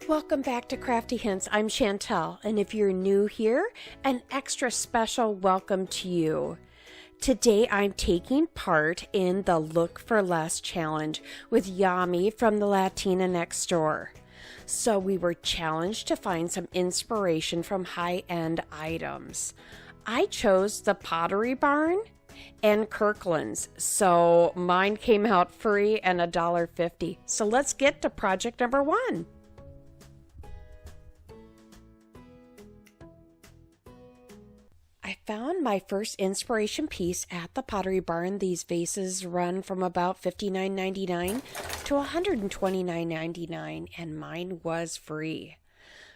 Welcome back to Crafty Hints. I'm Chantel, and if you're new here, an extra special welcome to you. Today I'm taking part in the Look for Less challenge with Yami from the Latina next door. So we were challenged to find some inspiration from high-end items. I chose the Potterybarn and Kirkland's, so mine came out free and $1.50. So let's get to project number 1. I found my first inspiration piece at the Potterybarn. These vases run from about $59.99 to $129.99, and mine was free.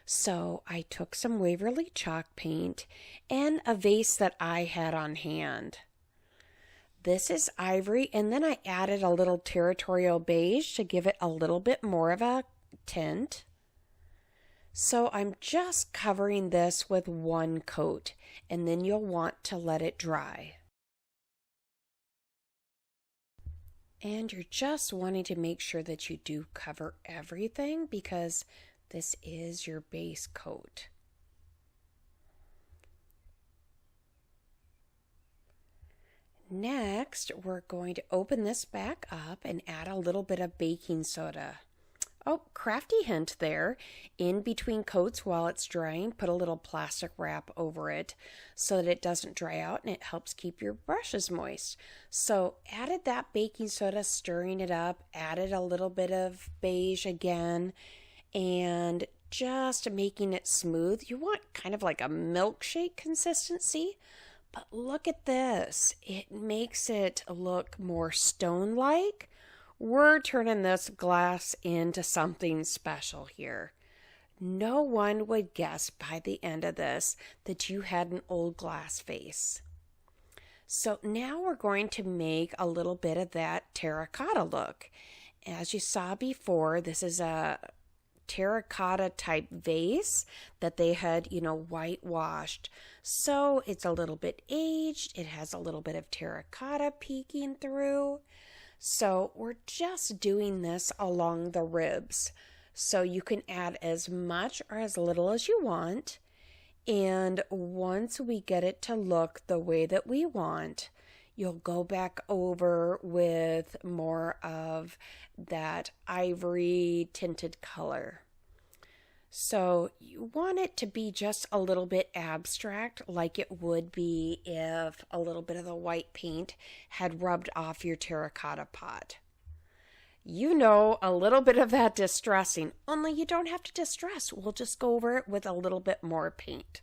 So I took some Waverly chalk paint and a vase that I had on hand. This is Ivory, and then I added a little territorial beige to give it a little bit more of a tint. So I'm just covering this with one coat, and then you'll want to let it dry. And you're just wanting to make sure that you do cover everything because this is your base coat. Next, we're going to open this back up and add a little bit of baking soda. Oh, crafty hint there. In between coats while it's drying, put a little plastic wrap over it so that it doesn't dry out and it helps keep your brushes moist. So added that baking soda, stirring it up, added a little bit of beige again, and just making it smooth. You want kind of like a milkshake consistency, but look at this. It makes it look more stone-like. We're turning this glass into something special here. No one would guess by the end of this that you had an old glass vase. So now we're going to make a little bit of that terracotta look. As you saw before, this is a terracotta type vase that they had, whitewashed. So it's a little bit aged. It has a little bit of terracotta peeking through. So we're just doing this along the ribs. So you can add as much or as little as you want. And once we get it to look the way that we want, you'll go back over with more of that ivory tinted color. So you want it to be just a little bit abstract, like it would be if a little bit of the white paint had rubbed off your terracotta pot. You know, a little bit of that distressing, only you don't have to distress. We'll just go over it with a little bit more paint.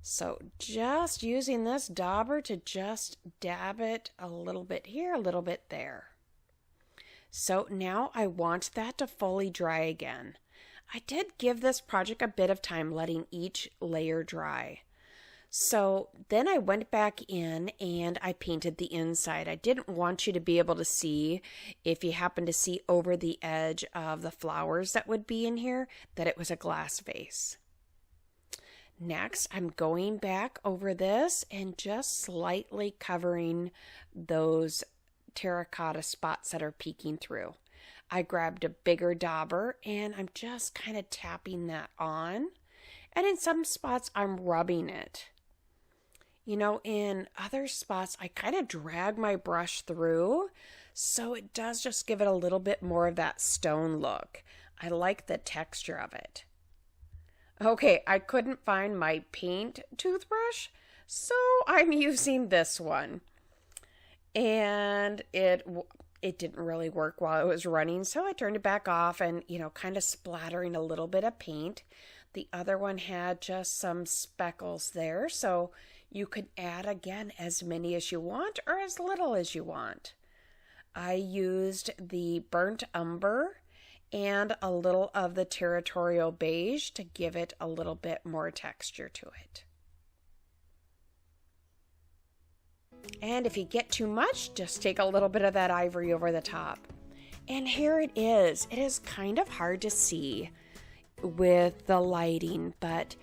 So just using this dauber to just dab it a little bit here, a little bit there. So now I want that to fully dry again. I did give this project a bit of time letting each layer dry. So then I went back in and I painted the inside. I didn't want you to be able to see, if you happen to see over the edge of the flowers that would be in here, that it was a glass vase. Next, I'm going back over this and just slightly covering those terracotta spots that are peeking through. I grabbed a bigger dauber and I'm just kind of tapping that on. And in some spots, I'm rubbing it. In other spots, I kind of drag my brush through, so it does just give it a little bit more of that stone look. I like the texture of it. Okay, I couldn't find my paint toothbrush, so I'm using this one. And it didn't really work while it was running, so I turned it back off and, kind of splattering a little bit of paint. The other one had just some speckles there, so you could add, again, as many as you want or as little as you want. I used the burnt umber and a little of the territorial beige to give it a little bit more texture to it. And if you get too much, just take a little bit of that ivory over the top. And here it is. It is kind of hard to see with the lighting, but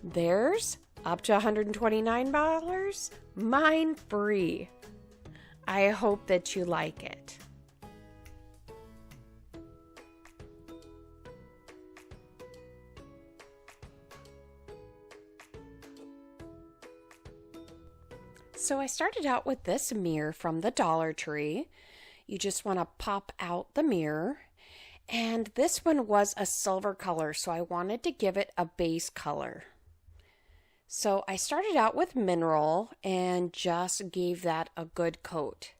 there's up to $129, mine free. I hope that you like it. So I started out with this mirror from the Dollar Tree. You just want to pop out the mirror. And this one was a silver color, so I wanted to give it a base color. So I started out with mineral and just gave that a good coat.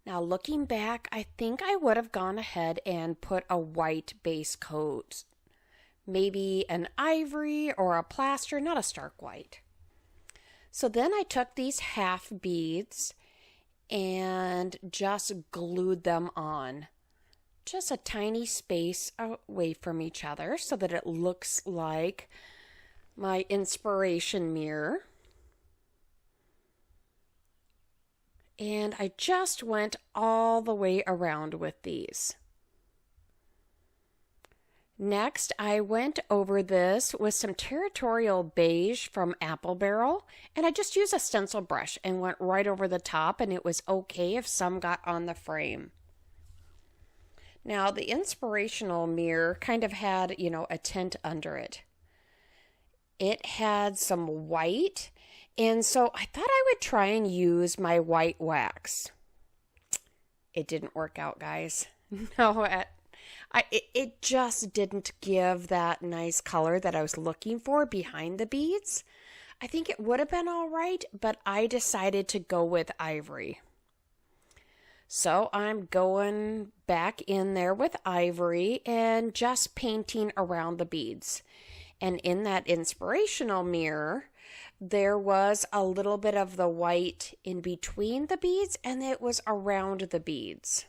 Now looking back, I think I would have gone ahead and put a white base coat. Maybe an ivory or a plaster, not a stark white. So then I took these half beads and just glued them on. Just a tiny space away from each other so that it looks like my inspiration mirror. And I just went all the way around with these. Next, I went over this with some Territorial Beige from Apple Barrel, and I just used a stencil brush and went right over the top, and it was okay if some got on the frame. Now, the inspirational mirror kind of had, a tint under it. It had some white, and so I thought I would try and use my white wax. It didn't work out, guys. No, it just didn't give that nice color that I was looking for behind the beads. I think it would have been all right, but I decided to go with Ivory. So I'm going back in there with Ivory and just painting around the beads. And in that inspirational mirror, there was a little bit of the white in between the beads, and it was around the beads.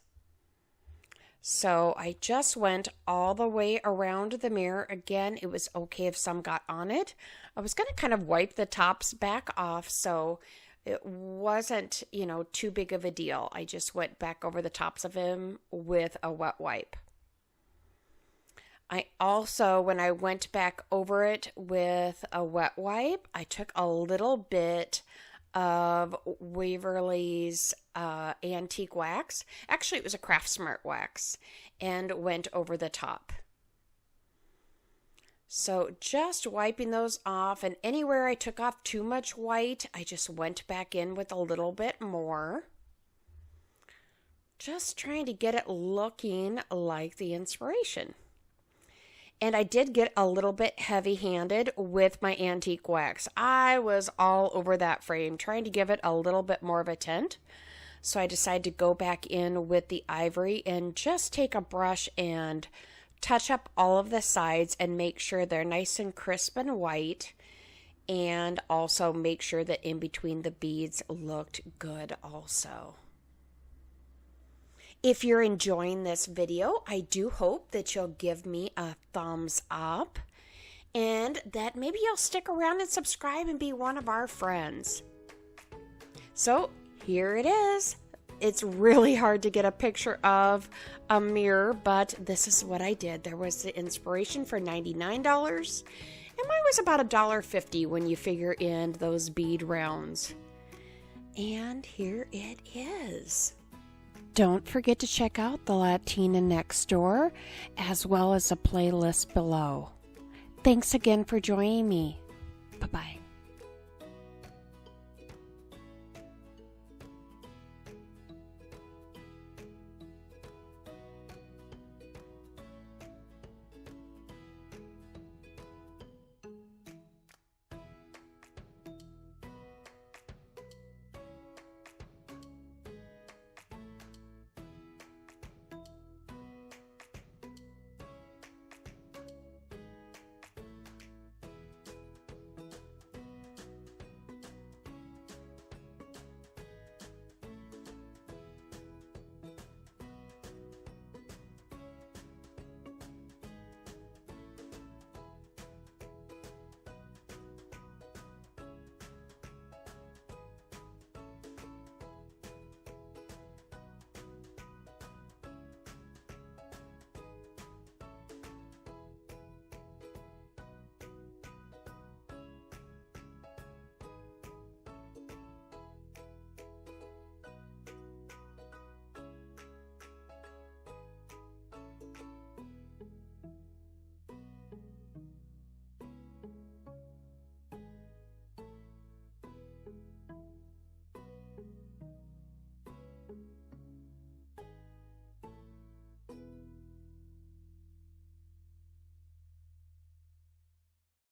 So I just went all the way around the mirror. Again, it was okay if some got on it. I was going to kind of wipe the tops back off, so it wasn't, too big of a deal. I just went back over the tops of them with a wet wipe. I also, when I went back over it with a wet wipe, I took a little bit of Waverly's antique wax. Actually, it was a Craft Smart wax, and went over the top. So just wiping those off, and anywhere I took off too much white, I just went back in with a little bit more. Just trying to get it looking like the inspiration. And I did get a little bit heavy-handed with my antique wax. I was all over that frame, trying to give it a little bit more of a tint. So I decided to go back in with the Ivory and just take a brush and touch up all of the sides and make sure they're nice and crisp and white. And also make sure that in between the beads looked good also. If you're enjoying this video, I do hope that you'll give me a thumbs up and that maybe you'll stick around and subscribe and be one of our friends. So here it is. It's really hard to get a picture of a mirror, but this is what I did. There was the inspiration for $99, and mine was about $1.50 when you figure in those bead rounds. And here it is. Don't forget to check out the Latina next door, as well as the playlist below. Thanks again for joining me. Bye-bye.